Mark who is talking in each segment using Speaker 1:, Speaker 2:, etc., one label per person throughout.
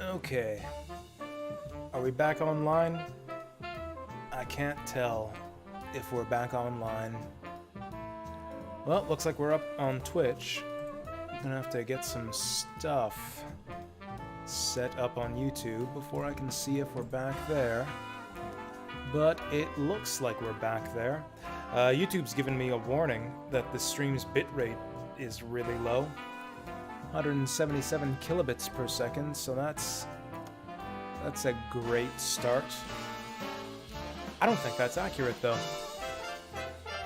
Speaker 1: Okay. Are we back online? I can't tell if we're back online. Well, looks like we're up on Twitch. I'm gonna have to get some stuff set up on YouTube before I can see if we're back there. But it looks like we're back there. YouTube's given me a warning that the stream's bitrate is really low. 177 kilobits per second, so that's a great start. I don't think that's accurate, though.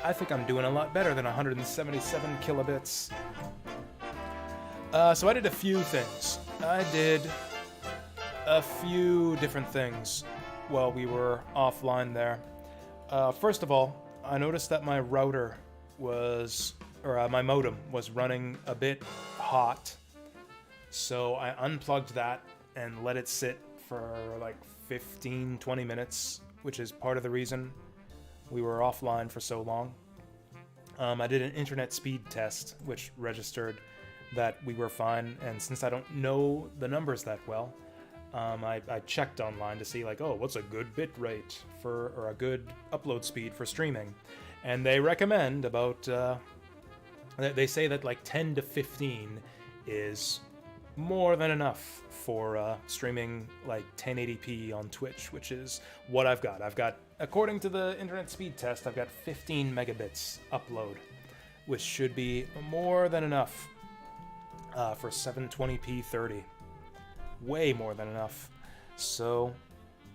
Speaker 1: I think I'm doing a lot better than 177 kilobits. So I did a few things. I did a few different things while we were offline there. First of all, I noticed that my router was, or my modem was running a bit hot. So I unplugged that and let it sit for like 15-20 minutes, which is part of the reason we were offline for so long. I did an internet speed test, which registered that we were fine, and since I don't know the numbers that well, I checked online to see, like, oh, what's a good bit rate for, or a good upload speed for streaming, and they recommend about, they say that like 10 to 15 is more than enough for streaming like 1080p on Twitch, which is what I've got. I've got, according to the internet speed test, I've got 15 megabits upload, which should be more than enough for 720p 30. Way more than enough. So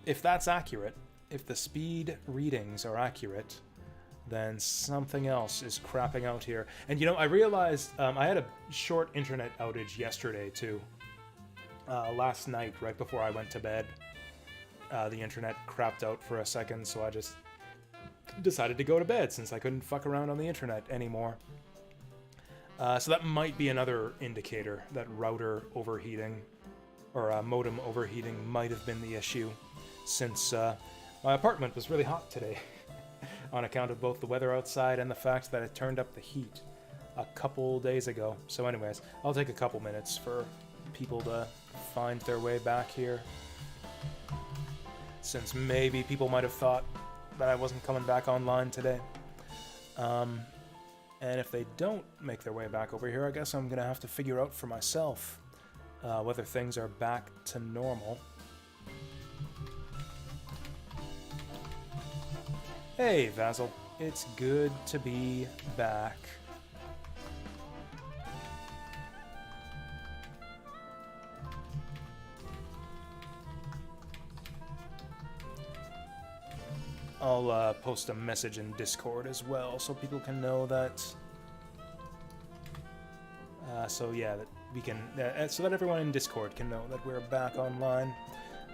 Speaker 1: if that's accurate, if the speed readings are accurate, then something else is crapping out here. And you know, I realized I had a short internet outage yesterday too. Last night, right before I went to bed, the internet crapped out for a second, so I just decided to go to bed since I couldn't fuck around on the internet anymore. So that might be another indicator that router overheating or modem overheating might have been the issue, since my apartment was really hot today on account of both the weather outside and the fact that it turned up the heat a couple days ago. So anyways, I'll take a couple minutes for people to find their way back here, since maybe people might have thought that I wasn't coming back online today. And if they don't make their way back over here, I guess I'm gonna have to figure out for myself whether things are back to normal. Hey, Vasil. It's good to be back. I'll post a message in Discord as well, so people can know that. So yeah, that we can, so that everyone in Discord can know that we're back online.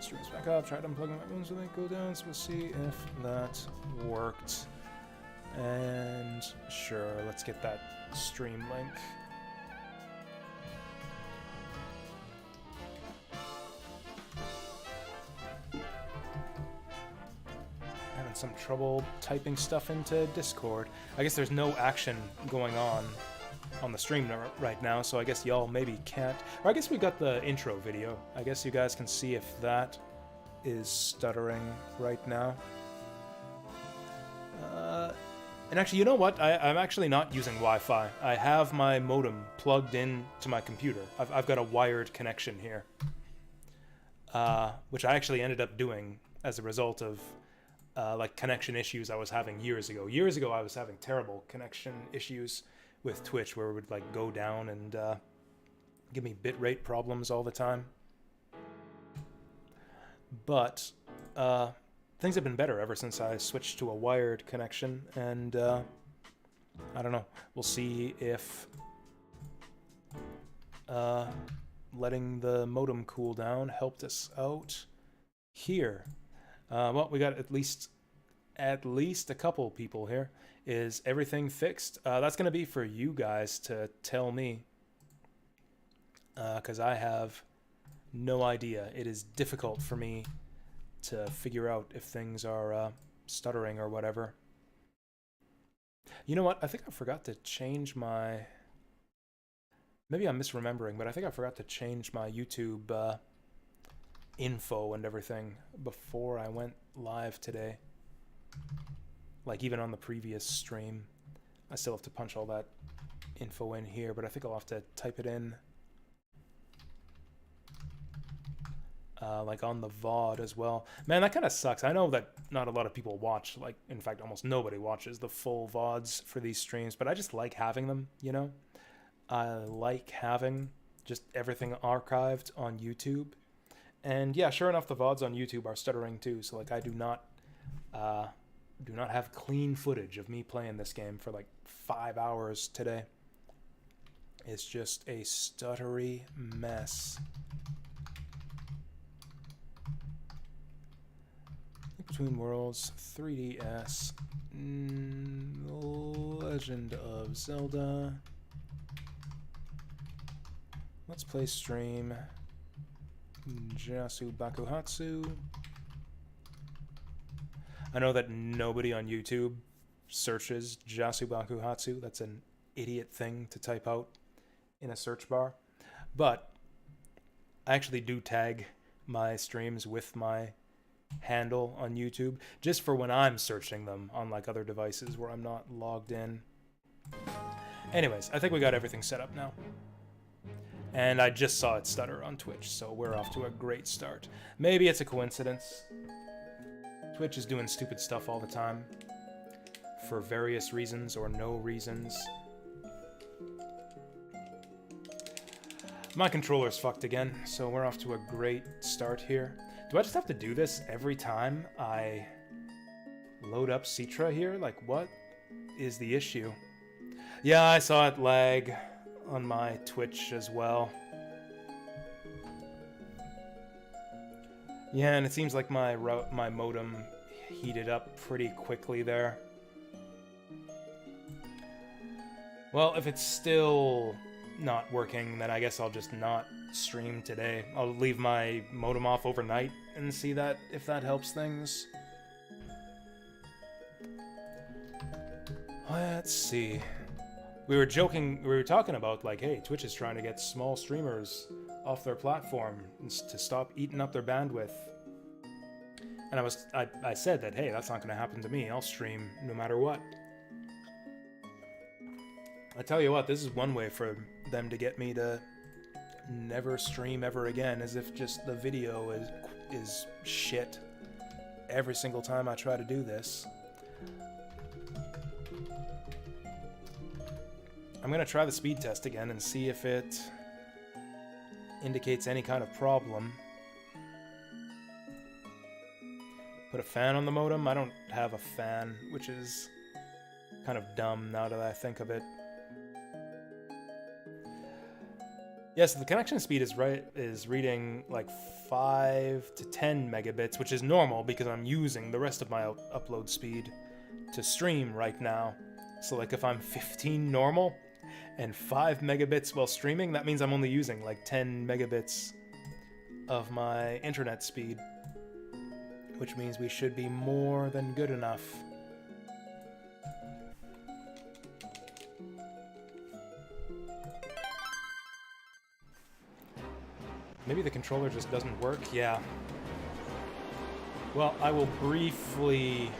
Speaker 1: Stream's back up. Tried unplugging my room so they go down. So we'll see if that worked. And sure, let's get that stream link. Having some trouble typing stuff into Discord. I guess there's no action going on the stream right now, so I guess y'all maybe can't. Or I guess we got the intro video. I guess you guys can see if that is stuttering right now. And actually, you know what? I'm actually not using Wi-Fi. I have my modem plugged in to my computer. I've got a wired connection here, which I actually ended up doing as a result of like connection issues I was having years ago. Years ago, I was having terrible connection issues with Twitch, where it would like go down and give me bitrate problems all the time. But things have been better ever since I switched to a wired connection, and I don't know. We'll see if letting the modem cool down helped us out here. Well, we got at least a couple people here. Is everything fixed? That's going to be for you guys to tell me, because I have no idea. It is difficult for me to figure out if things are stuttering or whatever. You know what? I think I forgot to change my... Maybe I'm misremembering, but I think I forgot to change my YouTube info and everything before I went live today. Like even on the previous stream, I still have to punch all that info in here, but I think I'll have to type it in like on the VOD as well. Man, that kind of sucks. I know that not a lot of people watch, like in fact almost nobody watches the full VODs for these streams, but I just like having them, you know? I like having just everything archived on YouTube. And yeah, sure enough, the VODs on YouTube are stuttering too, so like I do not have clean footage of me playing this game for like 5 hours today. It's just a stuttery mess. Between Worlds, 3DS, Legend of Zelda. Let's play stream. Jasu Bakuhatsu. I know that nobody on YouTube searches Jasu Bakuhatsu. That's an idiot thing to type out in a search bar. But I actually do tag my streams with my handle on YouTube just for when I'm searching them on like other devices where I'm not logged in. Anyways, I think we got everything set up now. And I just saw it stutter on Twitch, so we're off to a great start. Maybe it's a coincidence. Twitch is doing stupid stuff all the time for various reasons or no reasons. My controller's fucked again, so we're off to a great start here. Do I just have to do this every time I load up Citra here? Like, what is the issue? Yeah, I saw it lag on my Twitch as well. Yeah, and it seems like my modem heated up pretty quickly there. Well, if it's still not working, then I guess I'll just not stream today. I'll leave my modem off overnight and see that if that helps things. Let's see. We were talking about like, hey, Twitch is trying to get small streamers off their platform to stop eating up their bandwidth. And I said that, hey, that's not going to happen to me. I'll stream no matter what. I tell you what, this is one way for them to get me to never stream ever again, as if just the video is shit every single time I try to do this. I'm gonna try the speed test again and see if it indicates any kind of problem. Put a fan on the modem? I don't have a fan, which is kind of dumb now that I think of it. Yes, the connection speed is reading like 5 to 10 megabits, which is normal because I'm using the rest of my upload speed to stream right now. So like if I'm 15 normal and 5 megabits while streaming, that means I'm only using like 10 megabits of my internet speed, which means we should be more than good enough. Maybe the controller just doesn't work? Yeah. Well, I will briefly...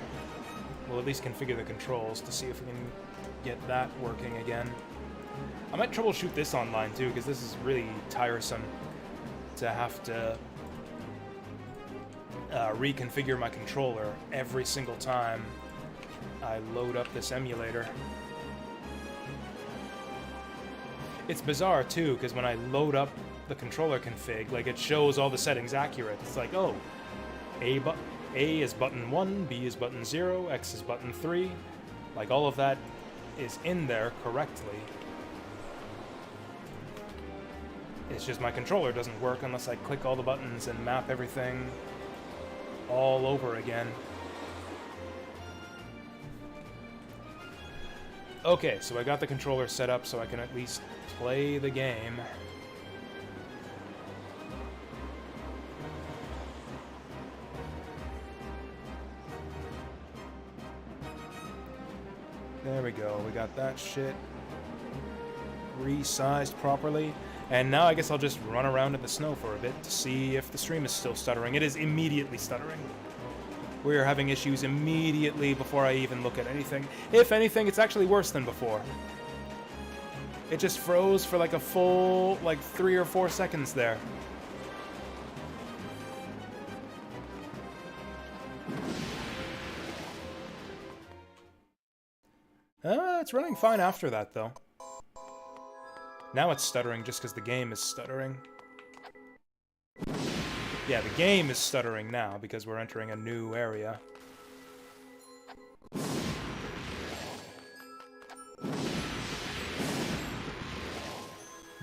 Speaker 1: We'll at least configure the controls to see if we can get that working again. I might troubleshoot this online too, because this is really tiresome to have to reconfigure my controller every single time I load up this emulator. It's bizarre too, because when I load up the controller config, like it shows all the settings accurate. It's like, oh, A is button 1, B is button 0, X is button 3. Like all of that is in there correctly. It's just my controller doesn't work unless I click all the buttons and map everything all over again. Okay, so I got the controller set up so I can at least play the game. There we go, we got that shit resized properly. And now I guess I'll just run around in the snow for a bit to see if the stream is still stuttering. It is immediately stuttering. We are having issues immediately before I even look at anything. If anything, it's actually worse than before. It just froze for like a full, like 3 or 4 seconds there. It's running fine after that, though. Now it's stuttering just because the game is stuttering. Yeah, the game is stuttering now because we're entering a new area.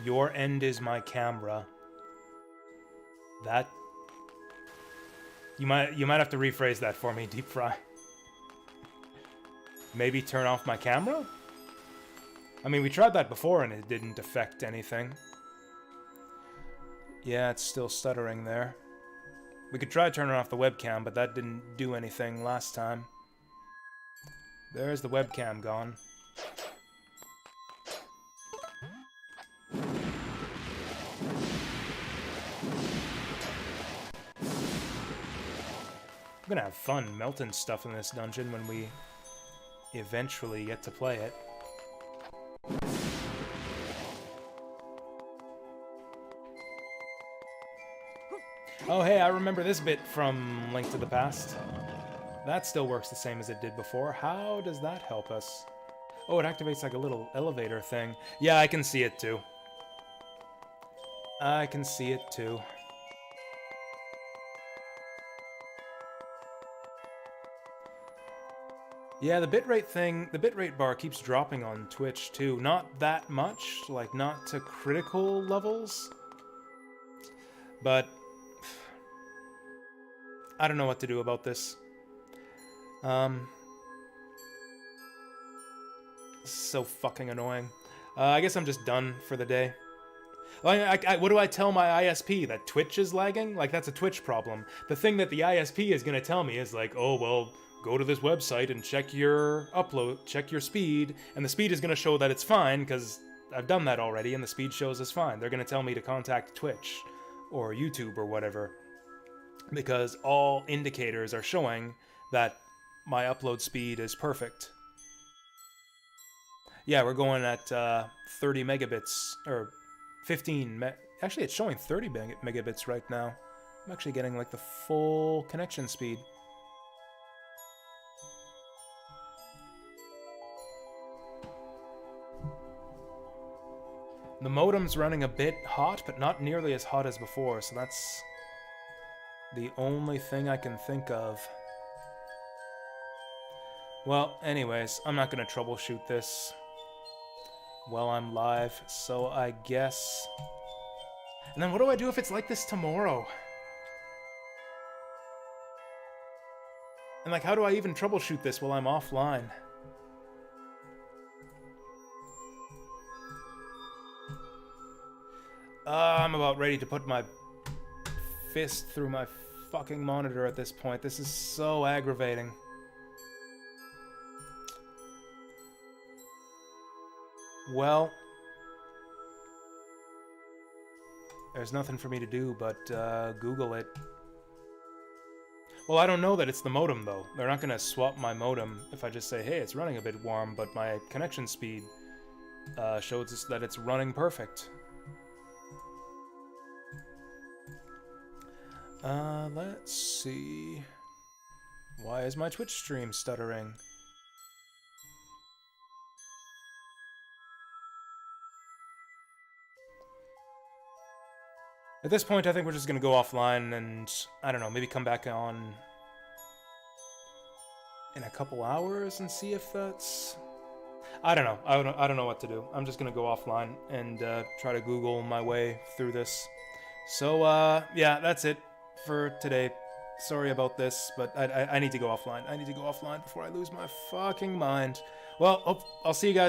Speaker 1: Your end is my camera. That... You might have to rephrase that for me, Deep Fry. Maybe turn off my camera? I mean, we tried that before and it didn't affect anything. Yeah, it's still stuttering there. We could try turning off the webcam, but that didn't do anything last time. There's the webcam gone. I'm gonna have fun melting stuff in this dungeon when we eventually get to play it. Oh hey, I remember this bit from Link to the Past. That still works the same as it did before. How does that help us? Oh, it activates like a little elevator thing. Yeah, I can see it too. I can see it too. Yeah, the bitrate thing, the bitrate bar keeps dropping on Twitch too. Not that much, like not to critical levels. But I don't know what to do about this. So fucking annoying. I guess I'm just done for the day. What do I tell my ISP? That Twitch is lagging? Like, that's a Twitch problem. The thing that the ISP is gonna tell me is like, oh, well, go to this website and check your upload, check your speed, and the speed is gonna show that it's fine, because I've done that already, and the speed shows it's fine. They're gonna tell me to contact Twitch, or YouTube, or whatever, because all indicators are showing that my upload speed is perfect. Yeah, we're going at 30 megabits, or 15 actually, it's showing 30 megabits right now. I'm actually getting like the full connection speed. The modem's running a bit hot, but not nearly as hot as before, so that's the only thing I can think of. Well, anyways, I'm not gonna troubleshoot this while I'm live, so I guess... And then what do I do if it's like this tomorrow? And like, how do I even troubleshoot this while I'm offline? I'm about ready to put my fist through my fucking monitor at this point. This is so aggravating. Well, there's nothing for me to do but Google it. Well, I don't know that it's the modem, though. They're not going to swap my modem if I just say, hey, it's running a bit warm, but my connection speed shows us that it's running perfect. Let's see. Why is my Twitch stream stuttering? At this point, I think we're just gonna go offline and, I don't know, maybe come back on in a couple hours and see if that's... I don't know. I don't know what to do. I'm just gonna go offline and try to Google my way through this. So, yeah, that's it for today. Sorry about this, but I need to go offline. I need to go offline before I lose my fucking mind. Well, I'll see you guys